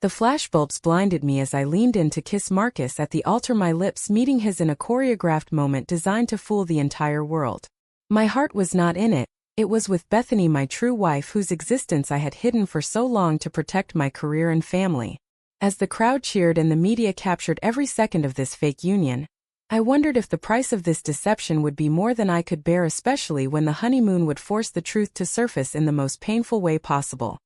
The flashbulbs blinded me as I leaned in to kiss Marcus at the altar, my lips meeting his in a choreographed moment designed to fool the entire world. My heart was not in it. It was with Bethany, my true wife, whose existence I had hidden for so long to protect my career and family. As the crowd cheered and the media captured every second of this fake union, I wondered if the price of this deception would be more than I could bear, especially when the honeymoon would force the truth to surface in the most painful way possible.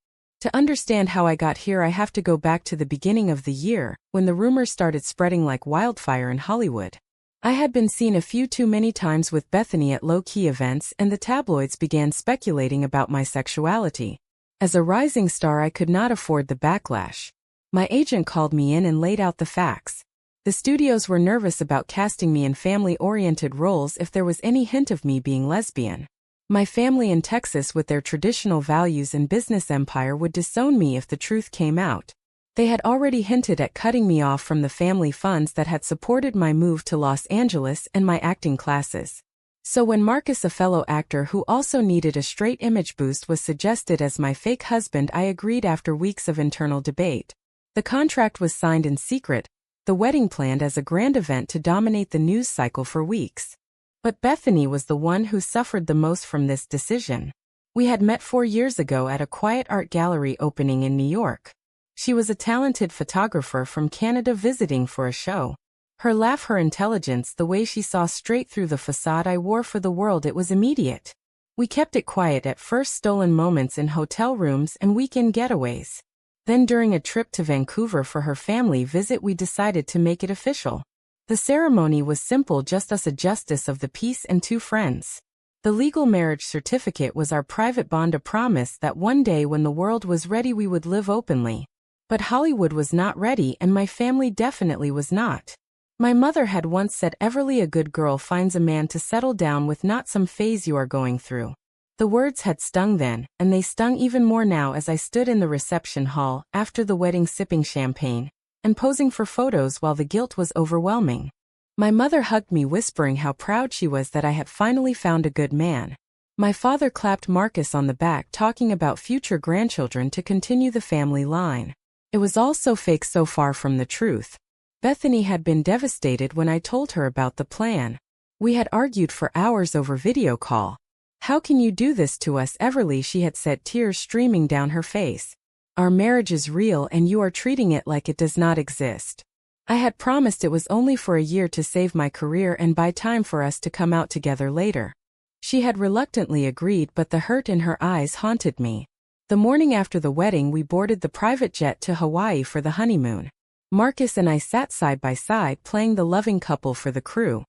To understand how I got here, I have to go back to the beginning of the year, when the rumors started spreading like wildfire in Hollywood. I had been seen a few too many times with Bethany at low-key events, and the tabloids began speculating about my sexuality. As a rising star, I could not afford the backlash. My agent called me in and laid out the facts. The studios were nervous about casting me in family-oriented roles if there was any hint of me being lesbian. My family in Texas, with their traditional values and business empire, would disown me if the truth came out. They had already hinted at cutting me off from the family funds that had supported my move to Los Angeles and my acting classes. So when Marcus, a fellow actor who also needed a straight image boost, was suggested as my fake husband, I agreed after weeks of internal debate. The contract was signed in secret, the wedding planned as a grand event to dominate the news cycle for weeks. But Bethany was the one who suffered the most from this decision. We had met 4 years ago at a quiet art gallery opening in New York. She was a talented photographer from Canada visiting for a show. Her laugh, her intelligence, the way she saw straight through the facade I wore for the world, it was immediate. We kept it quiet at first, stolen moments in hotel rooms and weekend getaways. Then during a trip to Vancouver for her family visit, we decided to make it official. The ceremony was simple, just us, a justice of the peace and 2 friends. The legal marriage certificate was our private bond, a promise that one day when the world was ready we would live openly. But Hollywood was not ready, and my family definitely was not. My mother had once said, "Everly, a good girl finds a man to settle down with, not some phase you are going through." The words had stung then, and they stung even more now as I stood in the reception hall, after the wedding, sipping champagne and posing for photos while the guilt was overwhelming. My mother hugged me, whispering how proud she was that I had finally found a good man. My father clapped Marcus on the back, talking about future grandchildren to continue the family line. It was all so fake, so far from the truth. Bethany had been devastated when I told her about the plan. We had argued for hours over video call. "How can you do this to us, Everly?" she had said, tears streaming down her face. "Our marriage is real and you are treating it like it does not exist." I had promised it was only for a year to save my career and buy time for us to come out together later. She had reluctantly agreed, but the hurt in her eyes haunted me. The morning after the wedding, we boarded the private jet to Hawaii for the honeymoon. Marcus and I sat side by side, playing the loving couple for the crew.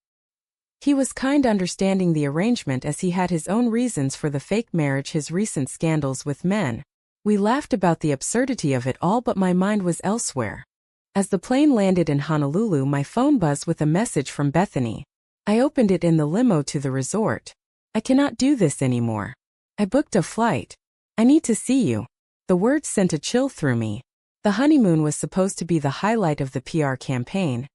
He was kind, understanding the arrangement as he had his own reasons for the fake marriage, his recent scandals with men. We laughed about the absurdity of it all, but my mind was elsewhere. As the plane landed in Honolulu, my phone buzzed with a message from Bethany. I opened it in the limo to the resort. "I cannot do this anymore. I booked a flight. I need to see you." The words sent a chill through me. The honeymoon was supposed to be the highlight of the PR campaign,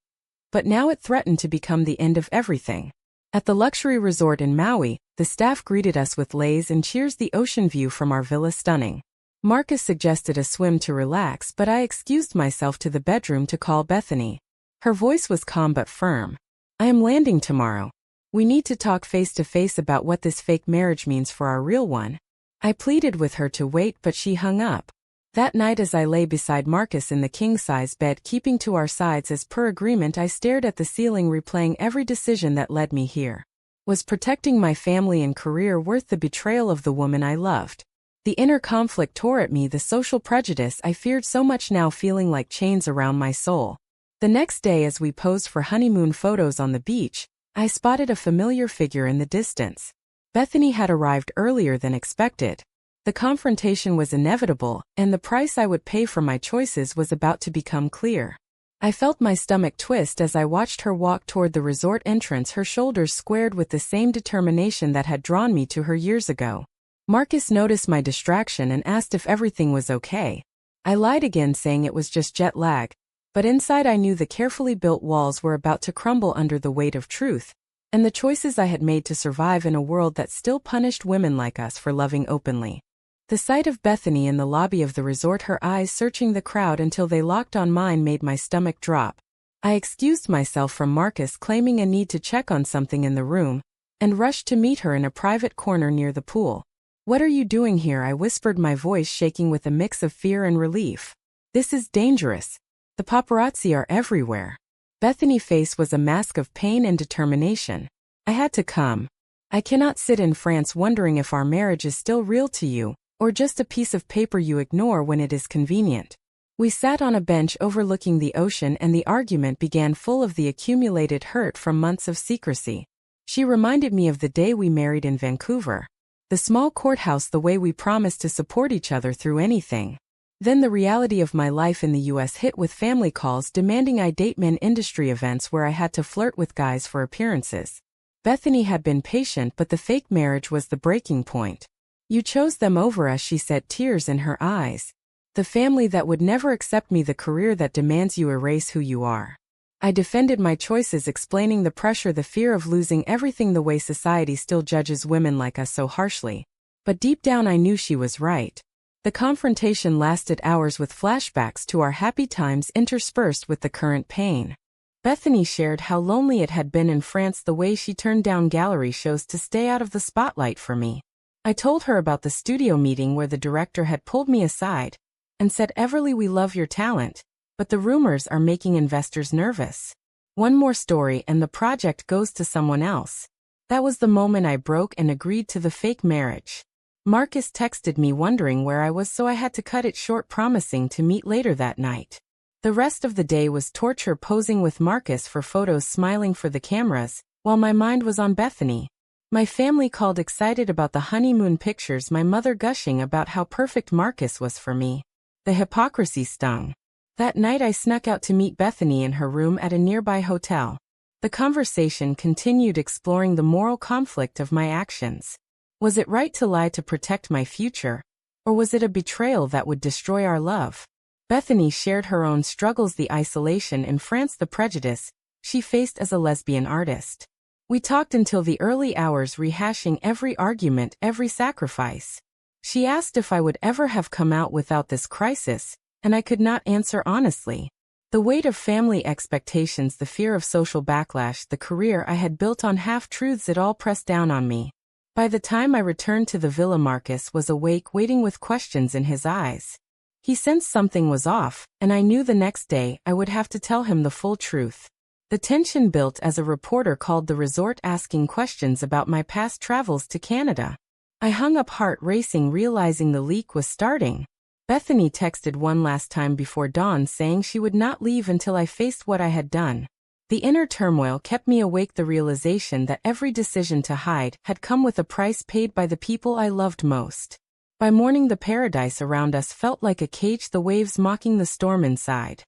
but now it threatened to become the end of everything. At the luxury resort in Maui, the staff greeted us with leis and cheers, the ocean view from our villa stunning. Marcus suggested a swim to relax, but I excused myself to the bedroom to call Bethany. Her voice was calm but firm. "I am landing tomorrow. We need to talk face to face about what this fake marriage means for our real one." I pleaded with her to wait, but she hung up. That night, as I lay beside Marcus in the king-size bed, keeping to our sides as per agreement, I stared at the ceiling, replaying every decision that led me here. Was protecting my family and career worth the betrayal of the woman I loved? The inner conflict tore at me, the social prejudice I feared so much now feeling like chains around my soul. The next day, as we posed for honeymoon photos on the beach, I spotted a familiar figure in the distance. Bethany had arrived earlier than expected. The confrontation was inevitable, and the price I would pay for my choices was about to become clear. I felt my stomach twist as I watched her walk toward the resort entrance, her shoulders squared with the same determination that had drawn me to her years ago. Marcus noticed my distraction and asked if everything was okay. I lied again, saying it was just jet lag, but inside I knew the carefully built walls were about to crumble under the weight of truth, and the choices I had made to survive in a world that still punished women like us for loving openly. The sight of Bethany in the lobby of the resort, her eyes searching the crowd until they locked on mine, made my stomach drop. I excused myself from Marcus, claiming a need to check on something in the room, and rushed to meet her in a private corner near the pool. "What are you doing here?" I whispered, my voice shaking with a mix of fear and relief. "This is dangerous. The paparazzi are everywhere." Bethany's face was a mask of pain and determination. "I had to come. I cannot sit in France wondering if our marriage is still real to you, or just a piece of paper you ignore when it is convenient." We sat on a bench overlooking the ocean, and the argument began, full of the accumulated hurt from months of secrecy. She reminded me of the day we married in Vancouver. The small courthouse, the way we promised to support each other through anything. Then the reality of my life in the US hit, with family calls demanding I date men, industry events where I had to flirt with guys for appearances. Bethany had been patient, but the fake marriage was the breaking point. "You chose them over us," she said, tears in her eyes. "The family that would never accept me, the career that demands you erase who you are." I defended my choices, explaining the pressure, the fear of losing everything, the way society still judges women like us so harshly. But deep down I knew she was right. The confrontation lasted hours, with flashbacks to our happy times interspersed with the current pain. Bethany shared how lonely it had been in France, the way she turned down gallery shows to stay out of the spotlight for me. I told her about the studio meeting where the director had pulled me aside and said, "Everly, we love your talent, but the rumors are making investors nervous. One more story and the project goes to someone else." That was the moment I broke and agreed to the fake marriage. Marcus texted me wondering where I was, so I had to cut it short, promising to meet later that night. The rest of the day was torture, posing with Marcus for photos, smiling for the cameras, while my mind was on Bethany. My family called, excited about the honeymoon pictures, my mother gushing about how perfect Marcus was for me. The hypocrisy stung. That night I snuck out to meet Bethany in her room at a nearby hotel. The conversation continued, exploring the moral conflict of my actions. Was it right to lie to protect my future? Or was it a betrayal that would destroy our love? Bethany shared her own struggles, the isolation in France, the prejudice she faced as a lesbian artist. We talked until the early hours, rehashing every argument, every sacrifice. She asked if I would ever have come out without this crisis, and I could not answer honestly. The weight of family expectations, the fear of social backlash, the career I had built on half-truths, it all pressed down on me. By the time I returned to the villa, Marcus was awake, waiting with questions in his eyes. He sensed something was off, and I knew the next day I would have to tell him the full truth. The tension built as a reporter called the resort, asking questions about my past travels to Canada. I hung up, heart racing, realizing the leak was starting. Bethany texted one last time before dawn, saying she would not leave until I faced what I had done. The inner turmoil kept me awake, the realization that every decision to hide had come with a price paid by the people I loved most. By morning, the paradise around us felt like a cage, the waves mocking the storm inside.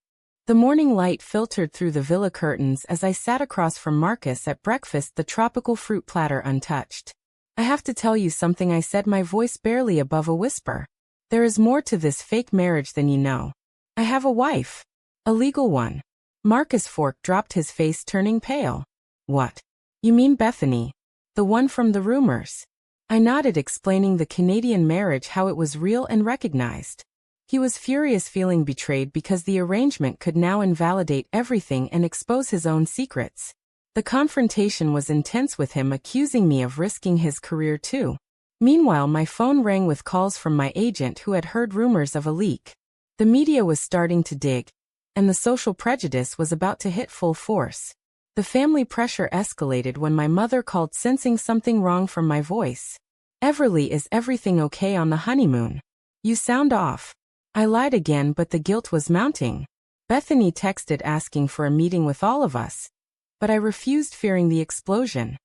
The morning light filtered through the villa curtains as I sat across from Marcus at breakfast, the tropical fruit platter untouched. "I have to tell you something," I said, my voice barely above a whisper. "There is more to this fake marriage than you know. I have a wife. A legal one." Marcus Fork dropped, his face turning pale. "What? You mean Bethany? The one from the rumors?" I nodded, explaining the Canadian marriage, how it was real and recognized. He was furious, feeling betrayed because the arrangement could now invalidate everything and expose his own secrets. The confrontation was intense, with him accusing me of risking his career too. Meanwhile, my phone rang with calls from my agent, who had heard rumors of a leak. The media was starting to dig, and the social prejudice was about to hit full force. The family pressure escalated when my mother called, sensing something wrong from my voice. "Everly, is everything okay on the honeymoon? You sound off." I lied again, but the guilt was mounting. Bethany texted asking for a meeting with all of us, but I refused, fearing the explosion.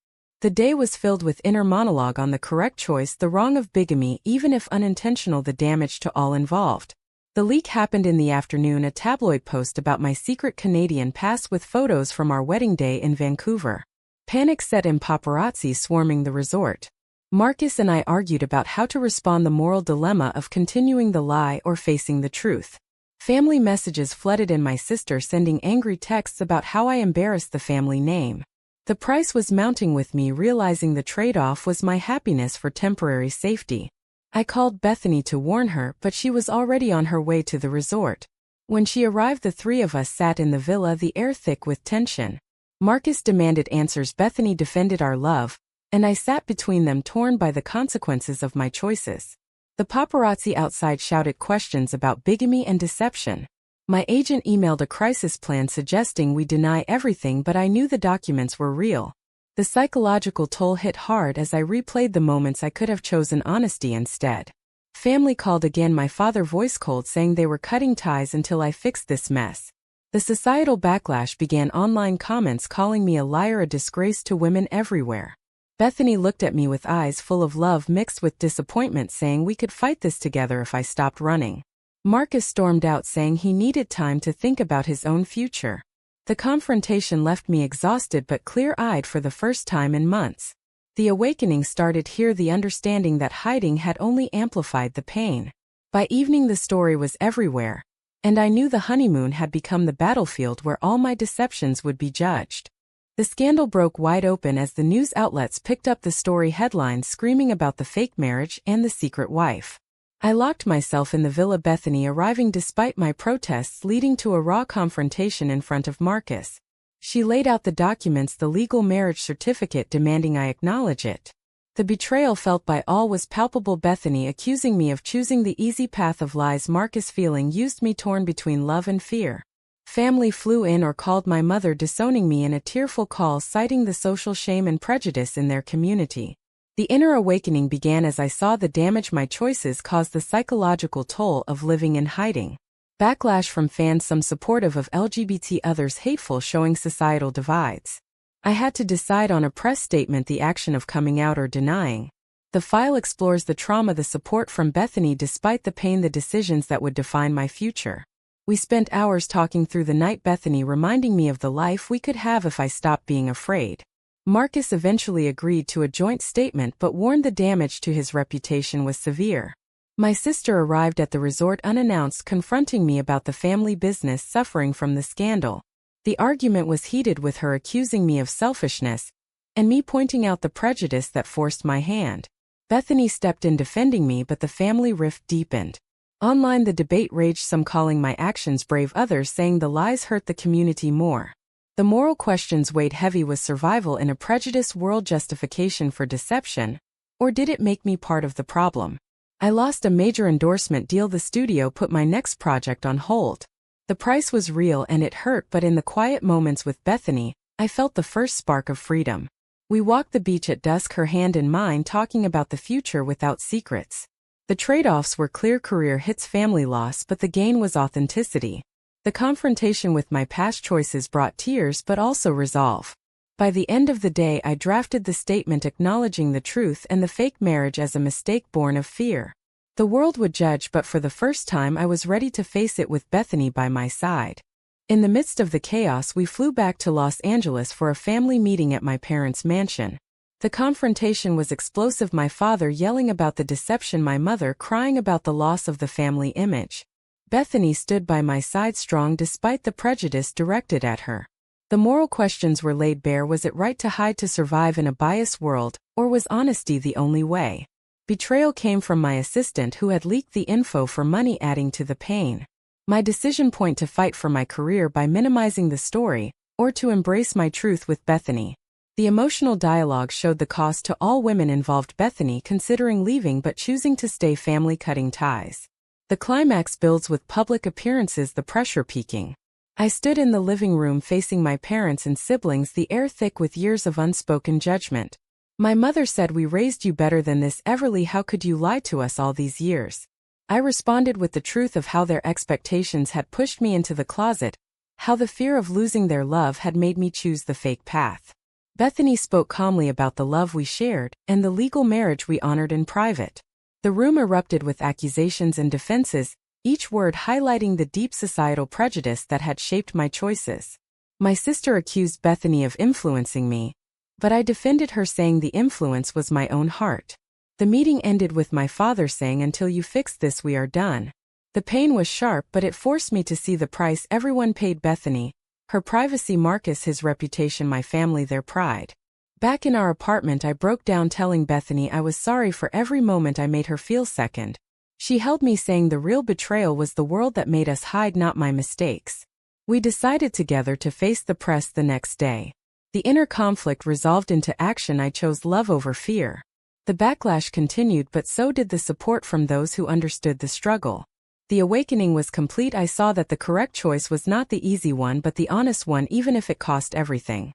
The day was filled with inner monologue on the correct choice, the wrong of bigamy, even if unintentional, the damage to all involved. The leak happened in the afternoon, a tabloid post about my secret Canadian past with photos from our wedding day in Vancouver. Panic set in, paparazzi swarming the resort. Marcus and I argued about how to respond, the moral dilemma of continuing the lie or facing the truth. Family messages flooded in, my sister sending angry texts about how I embarrassed the family name. The price was mounting, with me realizing the trade-off was my happiness for temporary safety. I called Bethany to warn her, but she was already on her way to the resort. When she arrived, the three of us sat in the villa, the air thick with tension. Marcus demanded answers, Bethany defended our love, and I sat between them, torn by the consequences of my choices. The paparazzi outside shouted questions about bigamy and deception. My agent emailed a crisis plan suggesting we deny everything, but I knew the documents were real. The psychological toll hit hard as I replayed the moments I could have chosen honesty instead. Family called again, my father voice cold, saying they were cutting ties until I fixed this mess. The societal backlash began, online comments calling me a liar, a disgrace to women everywhere. Bethany looked at me with eyes full of love mixed with disappointment, saying we could fight this together if I stopped running. Marcus stormed out, saying he needed time to think about his own future. The confrontation left me exhausted but clear-eyed for the first time in months. The awakening started here, the understanding that hiding had only amplified the pain. By evening the story was everywhere, and I knew the honeymoon had become the battlefield where all my deceptions would be judged. The scandal broke wide open as the news outlets picked up the story, headlines screaming about the fake marriage and the secret wife. I locked myself in the villa, Bethany arriving despite my protests, leading to a raw confrontation in front of Marcus. She laid out the documents, the legal marriage certificate, demanding I acknowledge it. The betrayal felt by all was palpable, Bethany accusing me of choosing the easy path of lies, Marcus feeling used, me torn between love and fear. Family flew in or called my mother, disowning me in a tearful call, citing the social shame and prejudice in their community. The inner awakening began as I saw the damage my choices caused, the psychological toll of living in hiding. Backlash from fans, some supportive of LGBT, others hateful, showing societal divides. I had to decide on a press statement, the action of coming out or denying. The file explores the trauma, the support from Bethany despite the pain, the decisions that would define my future. We spent hours talking through the night, Bethany reminding me of the life we could have if I stopped being afraid. Marcus eventually agreed to a joint statement but warned the damage to his reputation was severe. My sister arrived at the resort unannounced, confronting me about the family business suffering from the scandal. The argument was heated, with her accusing me of selfishness, and me pointing out the prejudice that forced my hand. Bethany stepped in defending me, but the family rift deepened. Online the debate raged, some calling my actions brave, others saying the lies hurt the community more. The moral questions weighed heavy, was survival in a prejudiced world justification for deception, or did it make me part of the problem? I lost a major endorsement deal, the studio put my next project on hold. The price was real and it hurt, but in the quiet moments with Bethany, I felt the first spark of freedom. We walked the beach at dusk, her hand in mine, talking about the future without secrets. The trade-offs were clear: career hits, family loss, but the gain was authenticity. The confrontation with my past choices brought tears but also resolve. By the end of the day, I drafted the statement acknowledging the truth and the fake marriage as a mistake born of fear. The world would judge, but for the first time I was ready to face it with Bethany by my side. In the midst of the chaos, we flew back to Los Angeles for a family meeting at my parents' mansion. The confrontation was explosive, my father yelling about the deception, my mother crying about the loss of the family image. Bethany stood by my side, strong despite the prejudice directed at her. The moral questions were laid bare: was it right to hide to survive in a biased world, or was honesty the only way? Betrayal came from my assistant who had leaked the info for money, adding to the pain. My decision point: to fight for my career by minimizing the story, or to embrace my truth with Bethany. The emotional dialogue showed the cost to all women involved, Bethany considering leaving but choosing to stay, family cutting ties. The climax builds with public appearances, the pressure peaking. I stood in the living room facing my parents and siblings, the air thick with years of unspoken judgment. My mother said, "We raised you better than this, Everly. How could you lie to us all these years?" I responded with the truth of how their expectations had pushed me into the closet, how the fear of losing their love had made me choose the fake path. Bethany spoke calmly about the love we shared and the legal marriage we honored in private. The room erupted with accusations and defenses, each word highlighting the deep societal prejudice that had shaped my choices. My sister accused Bethany of influencing me, but I defended her, saying the influence was my own heart. The meeting ended with my father saying, "Until you fix this, we are done." The pain was sharp, but it forced me to see the price everyone paid: Bethany, her privacy; Marcus, his reputation; my family, their pride. Back in our apartment, I broke down telling Bethany I was sorry for every moment I made her feel second. She held me, saying the real betrayal was the world that made us hide, not my mistakes. We decided together to face the press the next day. The inner conflict resolved into action. I chose love over fear. The backlash continued, but so did the support from those who understood the struggle. The awakening was complete. I saw that the correct choice was not the easy one but the honest one, even if it cost everything.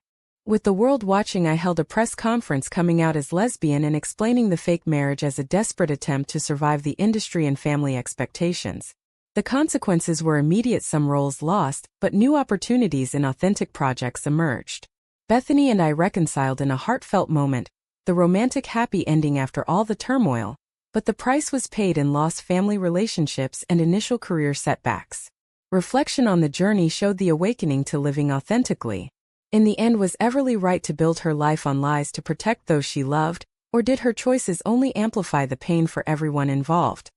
With the world watching, I held a press conference coming out as lesbian and explaining the fake marriage as a desperate attempt to survive the industry and family expectations. The consequences were immediate: some roles lost, but new opportunities in authentic projects emerged. Bethany and I reconciled in a heartfelt moment, the romantic happy ending after all the turmoil, but the price was paid in lost family relationships and initial career setbacks. Reflection on the journey showed the awakening to living authentically. In the end, was Everly right to build her life on lies to protect those she loved, or did her choices only amplify the pain for everyone involved?